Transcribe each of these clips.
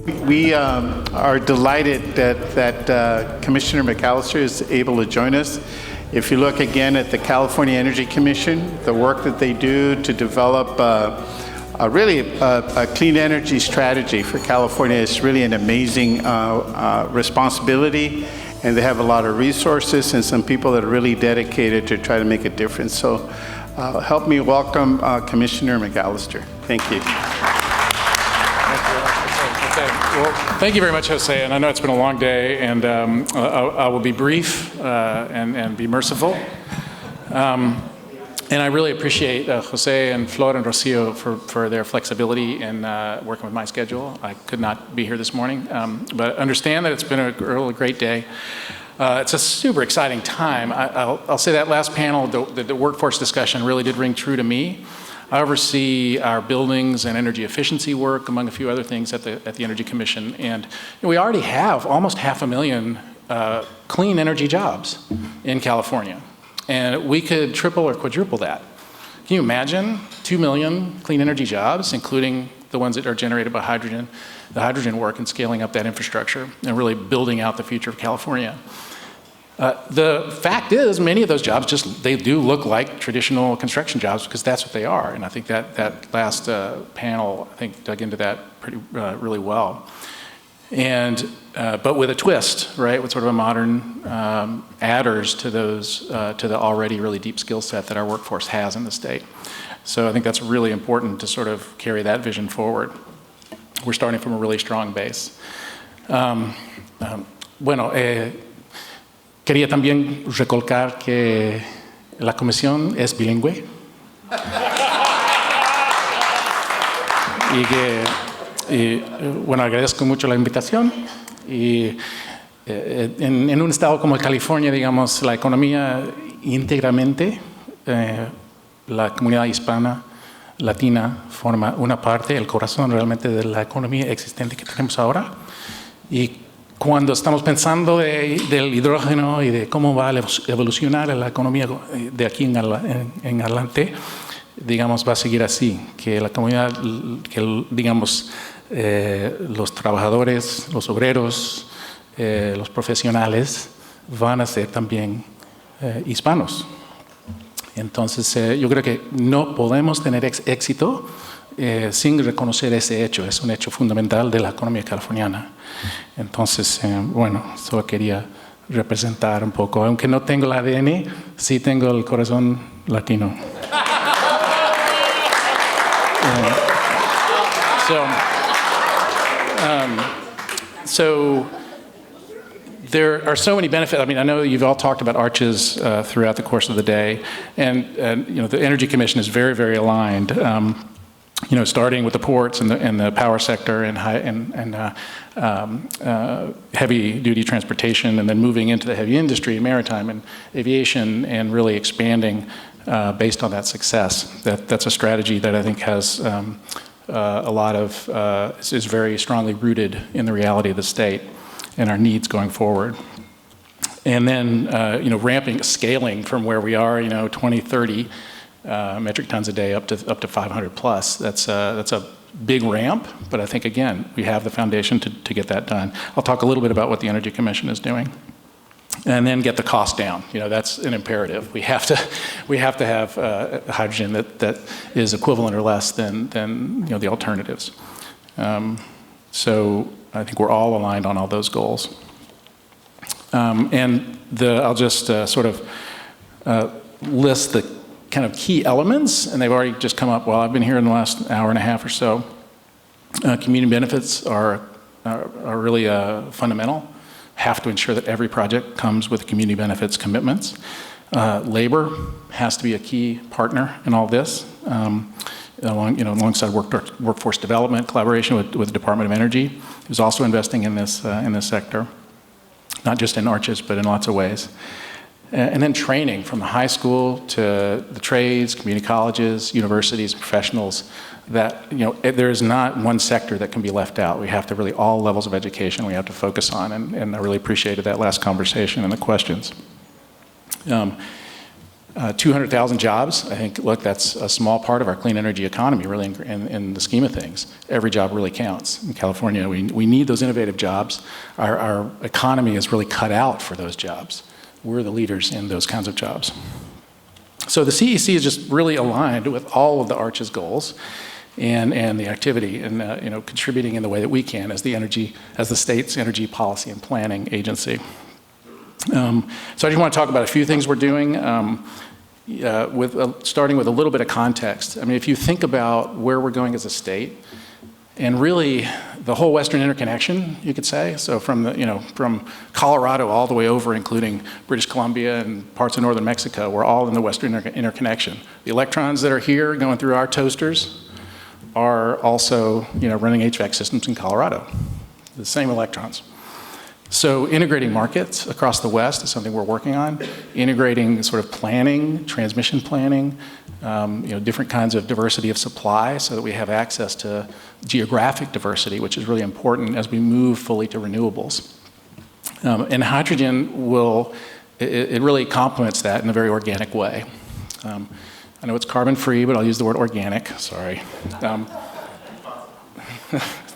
We are delighted that Commissioner MacAllister is able to join us. If you look again at the California Energy Commission, the work that they do to develop a clean energy strategy for California is really an amazing responsibility, and they have a lot of resources and some people that are really dedicated to try to make a difference. So help me welcome Commissioner MacAllister. Thank you. Well, thank you very much, Jose, and I know it's been a long day, and I will be brief and be merciful. And I really appreciate Jose and Flor and Rocio for their flexibility in working with my schedule. I could not be here this morning, but understand that it's been a really great day. It's a super exciting time. I'll say that last panel, the workforce discussion really did ring true to me. I oversee our buildings and energy efficiency work, among a few other things at the Energy Commission. And we already have almost 500,000 clean energy jobs in California. And we could triple or quadruple that. Can you imagine 2 million clean energy jobs, including the ones that are generated by hydrogen, the hydrogen work, and scaling up that infrastructure and really building out the future of California? The fact is, many of those jobs they do look like traditional construction jobs because that's what they are. And I think that last panel, I think, dug into that really well. And, but with a twist, right, with sort of a modern adders to those, to the already really deep skill set that our workforce has in the state. So I think that's really important to sort of carry that vision forward. We're starting from a really strong base. Quería también recalcar que la comisión es bilingüe bueno, agradezco mucho la invitación y en un estado como California, digamos, la economía íntegramente, la comunidad hispana, latina, forma una parte, el corazón realmente de la economía existente que tenemos ahora. Y cuando estamos pensando del hidrógeno y de cómo va a evolucionar la economía de aquí en adelante, digamos, va a seguir así, que la comunidad, que digamos, los trabajadores, los obreros, los profesionales van a ser también hispanos. Entonces, yo creo que no podemos tener éxito sin reconocer ese hecho. Es un hecho fundamental de la economía californiana. Entonces, bueno, solo quería representar un poco. Aunque no tengo el ADN, sí tengo el corazón latino. So there are so many benefits. I mean, I know you've all talked about arches throughout the course of the day, and you know, the Energy Commission is very, very aligned. You know, starting with the ports and the power sector and heavy-duty transportation, and then moving into the heavy industry, maritime and aviation, and really expanding based on that success. That's a strategy that I think has a lot of is very strongly rooted in the reality of the state and our needs going forward. And then you know, scaling from where we are, you know, 2030. Metric tons a day up to 500 plus. That's a big ramp, but I think again we have the foundation to get that done. I'll talk a little bit about what the Energy Commission is doing, and then get the cost down. You know, that's an imperative. We have to have hydrogen that is equivalent or less than you know, the alternatives. So I think we're all aligned on all those goals. And I'll just sort of list the kind of key elements, and they've already just come up while I've been here in the last hour and a half or so. Community benefits are really fundamental. Have to ensure that every project comes with community benefits commitments. Labor has to be a key partner in all this, alongside workforce development, collaboration with the Department of Energy, who's also investing in this sector, not just in arches, but in lots of ways. And then training from the high school to the trades, community colleges, universities, professionals, that, you know, there is not one sector that can be left out. We have to really, all levels of education we have to focus on, and I really appreciated that last conversation and the questions. 200,000 jobs. I think, look, that's a small part of our clean energy economy, really, in the scheme of things. Every job really counts. In California, we need those innovative jobs. Our economy is really cut out for those jobs. We're the leaders in those kinds of jobs. So the CEC is just really aligned with all of the ARCH's goals and the activity, and contributing in the way that we can as the state's energy policy and planning agency. So I just want to talk about a few things we're doing, starting with a little bit of context. I mean, if you think about where we're going as a state, and really the whole Western interconnection, you could say, so from Colorado all the way over, including British Columbia and parts of northern Mexico, we're all in the Western interconnection. The electrons that are here going through our toasters are also running HVAC systems in Colorado, the same electrons. So integrating markets across the West is something we're working on. Integrating sort of planning, transmission planning, different kinds of diversity of supply so that we have access to geographic diversity, which is really important as we move fully to renewables. And hydrogen it really complements that in a very organic way. I know it's carbon-free, but I'll use the word organic, sorry.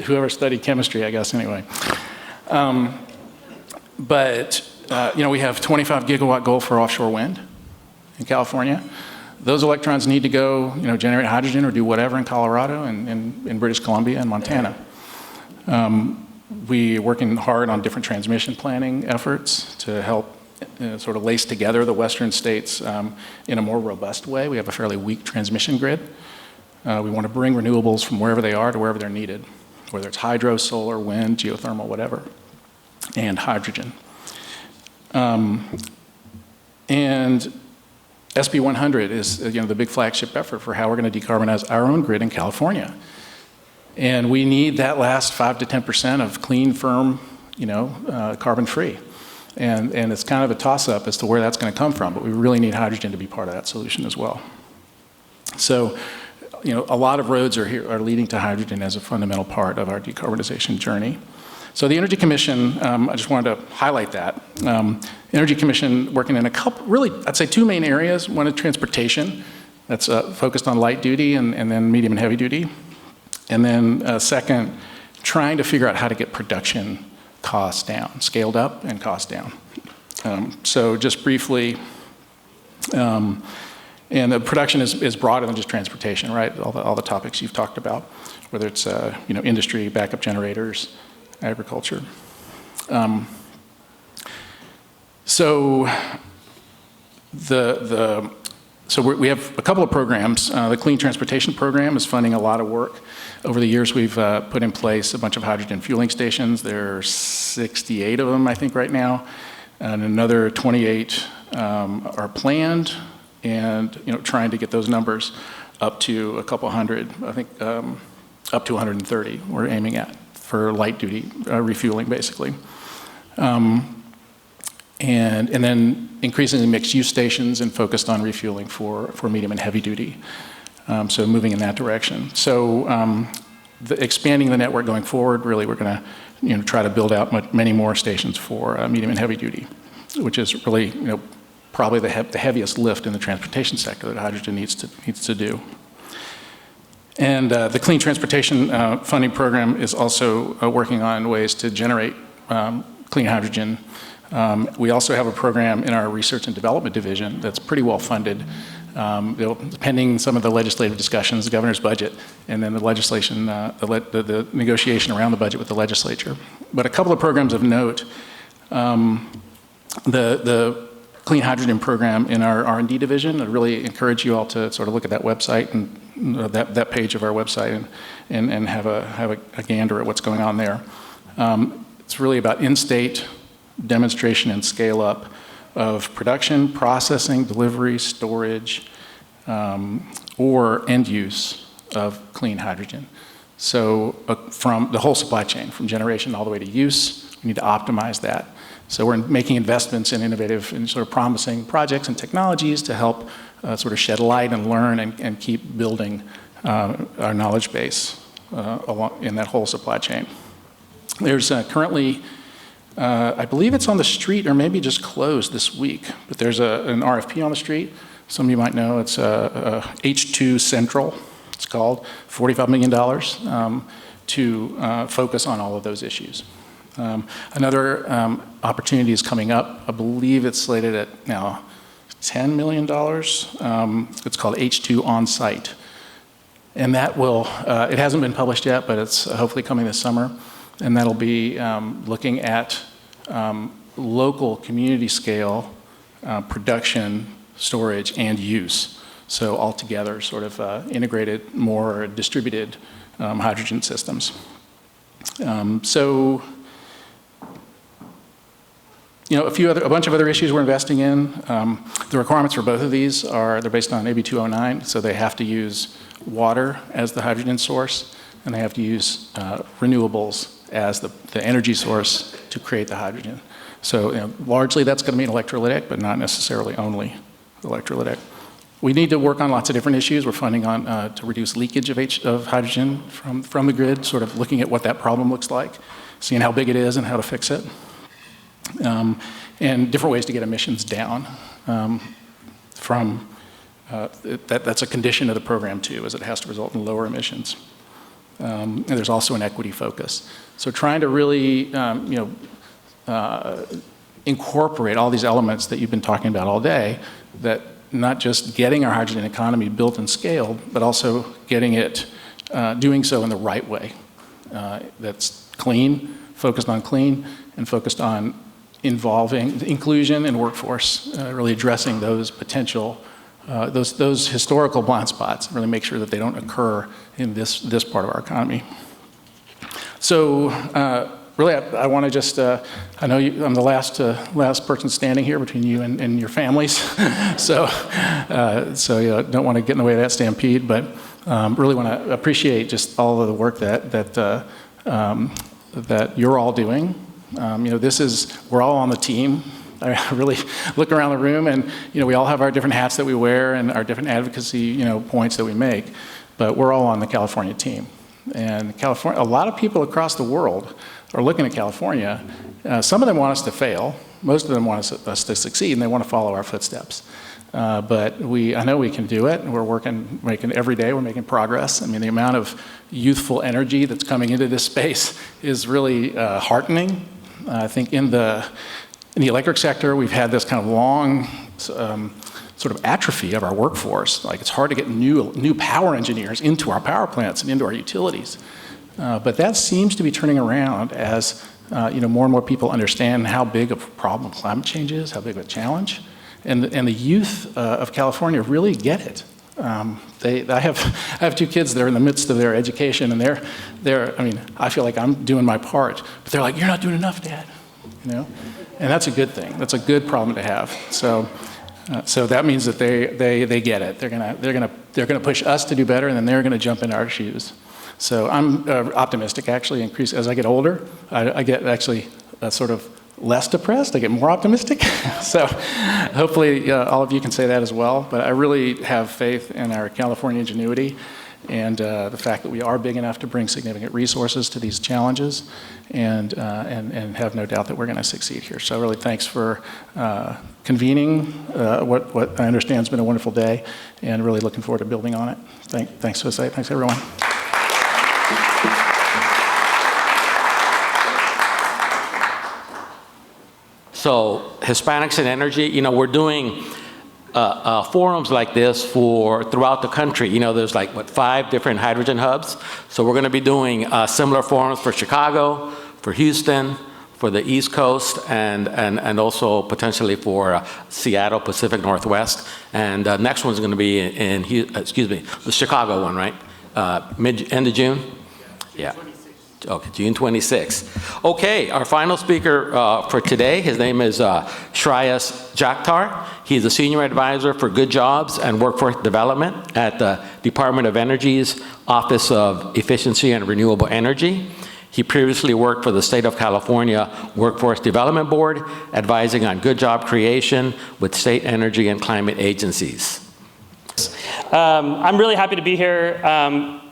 Whoever studied chemistry, I guess, anyway. But we have 25 gigawatt goal for offshore wind in California. Those electrons need to go, generate hydrogen or do whatever in Colorado and in British Columbia and Montana. We're working hard on different transmission planning efforts to help sort of lace together the Western states in a more robust way. We have a fairly weak transmission grid. We want to bring renewables from wherever they are to wherever they're needed, whether it's hydro, solar, wind, geothermal, whatever, and hydrogen. And SB 100 is the big flagship effort for how we're going to decarbonize our own grid in California. And we need that last 5 to 10% of clean, firm, carbon-free. And it's kind of a toss-up as to where that's going to come from, but we really need hydrogen to be part of that solution as well. So, a lot of roads are leading to hydrogen as a fundamental part of our decarbonization journey. So the Energy Commission, I just wanted to highlight that. Energy Commission working in a couple, really, I'd say two main areas. One is transportation, that's focused on light duty and then medium and heavy duty. And then second, trying to figure out how to get production costs down, scaled up and costs down. So just briefly, and the production is broader than just transportation, right? All the topics you've talked about, whether it's industry, backup generators, agriculture. So we have a couple of programs. The Clean Transportation Program is funding a lot of work. Over the years, we've put in place a bunch of hydrogen fueling stations. There are 68 of them, I think, right now, and another 28 are planned. And trying to get those numbers up to a couple hundred. I think up to 130. We're aiming at for light duty refueling, basically. And then increasingly mixed use stations and focused on refueling for medium and heavy duty. So moving in that direction. So expanding the network going forward, really we're going to try to build out many more stations for medium and heavy duty, which is really probably the heaviest lift in the transportation sector that hydrogen needs to do. And the Clean Transportation Funding Program is also working on ways to generate clean hydrogen. We also have a program in our Research and Development Division that's pretty well funded, pending some of the legislative discussions, the governor's budget, and then the legislation, the negotiation around the budget with the legislature. But a couple of programs of note, the Clean Hydrogen Program in our R&D division. I really encourage you all to sort of look at that website and that page of our website and have a gander at what's going on there. It's really about in-state demonstration and scale up of production, processing, delivery, storage, or end use of clean hydrogen. So from the whole supply chain, from generation all the way to use, we need to optimize that. So we're making investments in innovative and sort of promising projects and technologies to help sort of shed light and learn and keep building our knowledge base along in that whole supply chain. There's currently, I believe it's on the street or maybe just closed this week, but there's an RFP on the street Some of you might know it's H2 Central, it's called, $45 million to focus on all of those issues. Another opportunity is coming up. I believe it's slated at now $10 million. It's called H2 On-Site. And that will, it hasn't been published yet, but it's hopefully coming this summer. And that'll be looking at local community scale production, storage, and use. So altogether, sort of integrated, more distributed hydrogen systems. So, you know, a bunch of other issues we're investing in. The requirements for both of these they're based on AB 209, so they have to use water as the hydrogen source, and they have to use renewables as the energy source to create the hydrogen. So, you know, largely that's going to be electrolytic, but not necessarily only electrolytic. We need to work on lots of different issues. We're funding on to reduce leakage of hydrogen from the grid, sort of looking at what that problem looks like, seeing how big it is and how to fix it. And different ways to get emissions down that's a condition of the program too, as it has to result in lower emissions. And there's also an equity focus. So trying to really, incorporate all these elements that you've been talking about all day, that not just getting our hydrogen economy built and scaled, but also getting it, doing so in the right way. That's clean, focused on clean, and focused on involving inclusion and workforce, really addressing those potential, those historical blind spots, really make sure that they don't occur in this part of our economy. So really, I want to just, I know I'm the last person standing here between you and your families, so you know, don't want to get in the way of that stampede, but really want to appreciate just all of the work that you're all doing. You know, we're all on the team. I really look around the room, and you know, we all have our different hats that we wear and our different advocacy, you know, points that we make, but we're all on the California team. And California, a lot of people across the world are looking at California. Some of them want us to fail. Most of them want us to succeed, and they want to follow our footsteps. But I know we can do it. We're making every day, we're making progress. I mean, the amount of youthful energy that's coming into this space is really heartening. I think in the electric sector, we've had this kind of long sort of atrophy of our workforce. Like, it's hard to get new power engineers into our power plants and into our utilities. But that seems to be turning around as you know, more and more people understand how big of a problem climate change is, how big of a challenge, and the youth of California really get it. I have two kids that are in the midst of their education, and I mean, I feel like I'm doing my part, but they're like, "You're not doing enough, Dad," you know, and that's a good thing. That's a good problem to have. So that means that they get it. They're gonna push us to do better, and then they're gonna jump into our shoes. So I'm optimistic, actually. As I get older, I get actually sort of less depressed. I get more optimistic. So hopefully all of you can say that as well. But I really have faith in our California ingenuity and the fact that we are big enough to bring significant resources to these challenges, and have no doubt that we're going to succeed here. So really thanks for convening what I understand has been a wonderful day, and really looking forward to building on it. Thanks, Jose. Thanks, everyone. So Hispanics in Energy, you know, we're doing forums like this throughout the country. You know, there's like, 5 different hydrogen hubs. So we're going to be doing similar forums for Chicago, for Houston, for the East Coast, and also potentially for Seattle, Pacific Northwest. And next one's going to be in the Chicago one, right? End of June? Yeah. Okay, June 26th. Okay, our final speaker for today, his name is Shreyas Jakhtar. He's a senior advisor for good jobs and workforce development at the Department of Energy's Office of Efficiency and Renewable Energy. He previously worked for the State of California Workforce Development Board, advising on good job creation with state energy and climate agencies. I'm really happy to be here.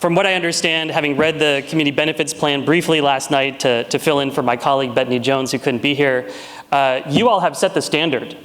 From what I understand, having read the community benefits plan briefly last night to fill in for my colleague Bethany Jones, who couldn't be here, you all have set the standard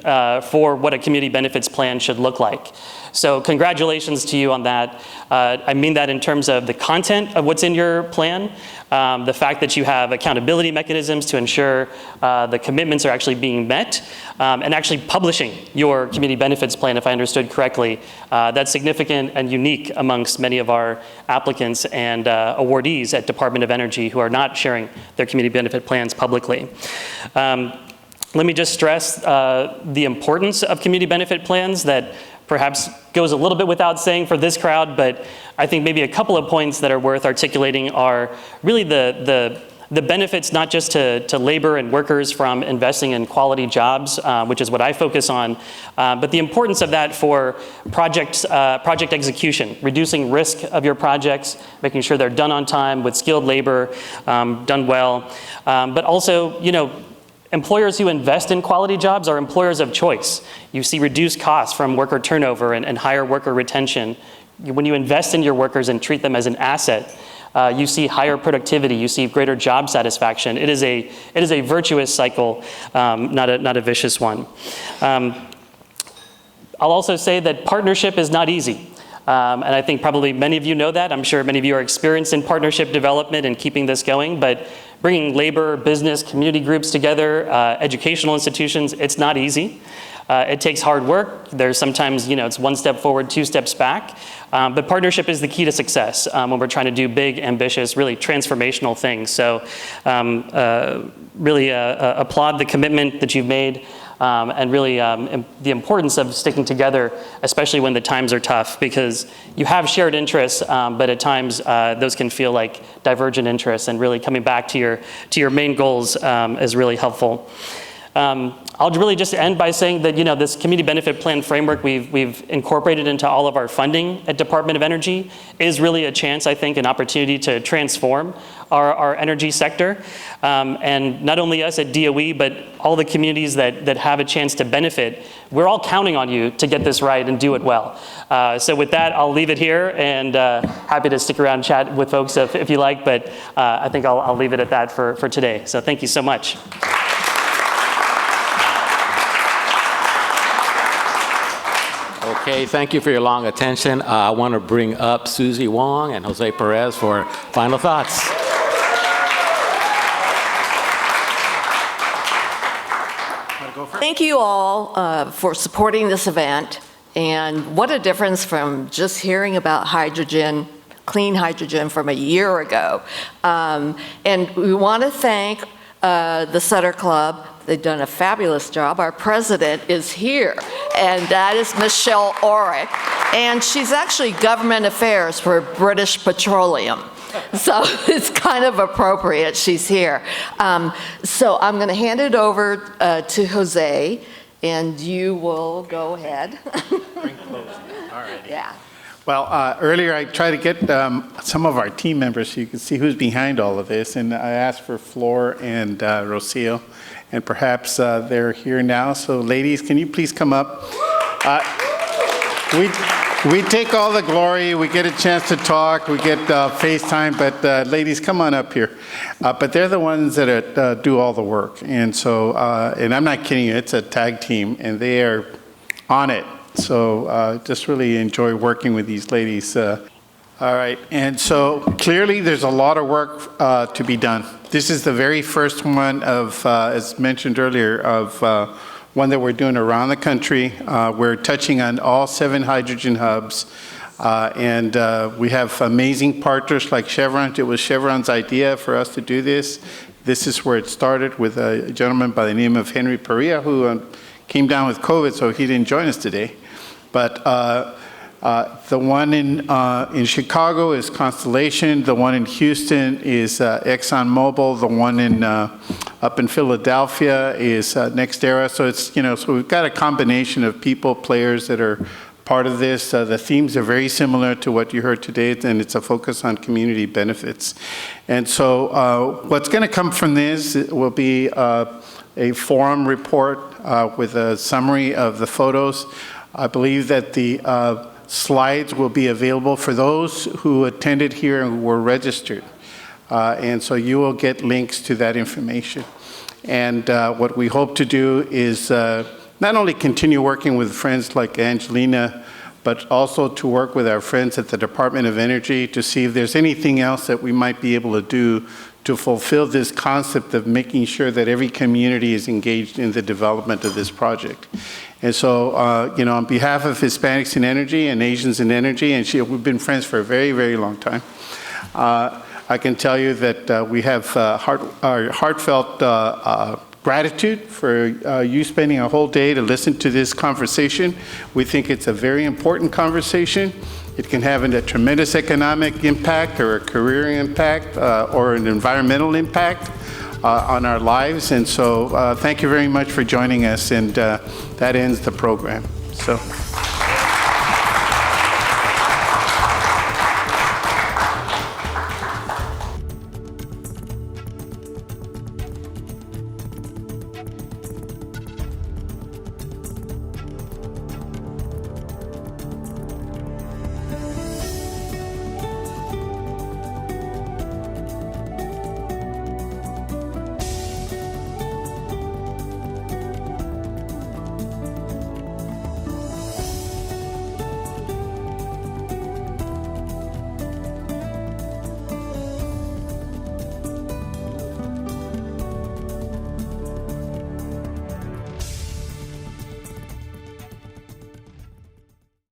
for what a community benefits plan should look like. So congratulations to you on that. I mean that in terms of the content of what's in your plan, the fact that you have accountability mechanisms to ensure the commitments are actually being met, and actually publishing your community benefits plan, if I understood correctly. That's significant and unique amongst many of our applicants and awardees at Department of Energy who are not sharing their community benefit plans publicly. Let me just stress the importance of community benefit plans that perhaps goes a little bit without saying for this crowd, but I think maybe a couple of points that are worth articulating are really the benefits not just to labor and workers from investing in quality jobs, which is what I focus on, but the importance of that for project execution, reducing risk of your projects, making sure they're done on time with skilled labor, done well, but also, you know, employers who invest in quality jobs are employers of choice. You see reduced costs from worker turnover and higher worker retention. When you invest in your workers and treat them as an asset, you see higher productivity, you see greater job satisfaction. It is a virtuous cycle, not a vicious one. I'll also say that partnership is not easy. And I think probably many of you know that. I'm sure many of you are experienced in partnership development and keeping this going, but bringing labor, business, community groups together, educational institutions, it's not easy. It takes hard work. There's sometimes, you know, it's one step forward, two steps back. But partnership is the key to success when we're trying to do big, ambitious, really transformational things. So really applaud the commitment that you've made. And really the importance of sticking together, especially when the times are tough, because you have shared interests, but at times those can feel like divergent interests, and really coming back to your main goals is really helpful. I'll really just end by saying that, you know, this community benefit plan framework we've incorporated into all of our funding at Department of Energy is really a chance, I think, an opportunity to transform our energy sector. And not only us at DOE, but all the communities that have a chance to benefit, we're all counting on you to get this right and do it well. So with that, I'll leave it here, and happy to stick around and chat with folks if you like, but I think I'll leave it at that for today. So thank you so much. Okay, thank you for your long attention. I want to bring up Susie Wong and Jose Perez for final thoughts. Thank you all for supporting this event, and what a difference from just hearing about hydrogen, clean hydrogen from a year ago. And we want to thank the Sutter Club. They've done a fabulous job. Our president is here, and that is Michelle Orrick, and she's actually government affairs for British Petroleum. So it's kind of appropriate she's here. So I'm going to hand it over to Jose, and you will go ahead. Bring close. All right. Yeah. Well, earlier I tried to get some of our team members so you can see who's behind all of this, and I asked for Flor and Rocio, and perhaps they're here now. So ladies, can you please come up? We take all the glory, we get a chance to talk, we get FaceTime, but ladies, come on up here. But they're the ones that do all the work, and so, and I'm not kidding you, it's a tag team, and they are on it. So just really enjoy working with these ladies. All right, and so clearly there's a lot of work to be done. This is the very first one of, as mentioned earlier, of one that we're doing around the country. We're touching on all 7 hydrogen hubs, and we have amazing partners like Chevron. It was Chevron's idea for us to do this. This is where it started with a gentleman by the name of Henry Perea, who came down with COVID, so he didn't join us today. But the one in Chicago is Constellation. The one in Houston is ExxonMobil. The one in up in Philadelphia is NextEra. So it's, you know, so we've got a combination of people, players that are part of this. The themes are very similar to what you heard today, and it's a focus on community benefits. And so what's going to come from this will be a forum report with a summary of the photos. I believe that the slides will be available for those who attended here and who were registered. And so you will get links to that information. And what we hope to do is not only continue working with friends like Angelina, but also to work with our friends at the Department of Energy to see if there's anything else that we might be able to do to fulfill this concept of making sure that every community is engaged in the development of this project. And so, on behalf of Hispanics in Energy and Asians in Energy, and we've been friends for a very, very long time, I can tell you that we have our heartfelt gratitude for you spending a whole day to listen to this conversation. We think it's a very important conversation. It can have a tremendous economic impact or a career impact or an environmental impact on our lives. And so thank you very much for joining us, and that ends the program. So.